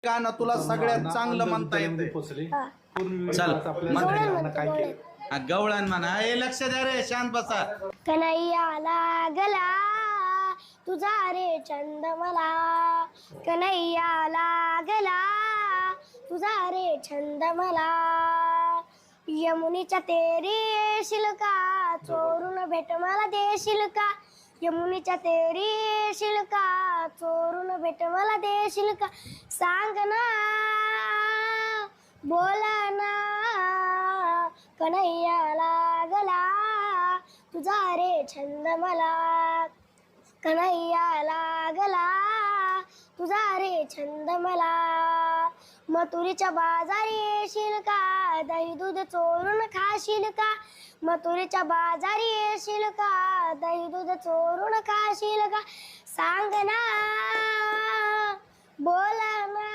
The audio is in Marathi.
गाणं तुला सगळ्यात चांगलं म्हणता येते. चल गवळण म्हणा. हे लक्ष द्या रे, शांत बसा. कन्हैया लागला तुझा रे छंद मला, कन्हैया लागला तुझा रे छंद मला. यमुनीच्या तेरी येशील का, चोरून भेट मला देशील का. यमुनीच्या तेरी येशील का, चोरून भेट मला देशील का. सांग ना बोला ना, कन्हैया लागला तुझा रे छंद मला, कन्हैया लागला तुझा रे छंद मला. मथुरीच्या बाजारी येशील का, दही दूध चोरून खाशील का. मथुरीच्या बाजारी येशील का, दही दूध चोरून खाशील का. सांग ना बोला ना,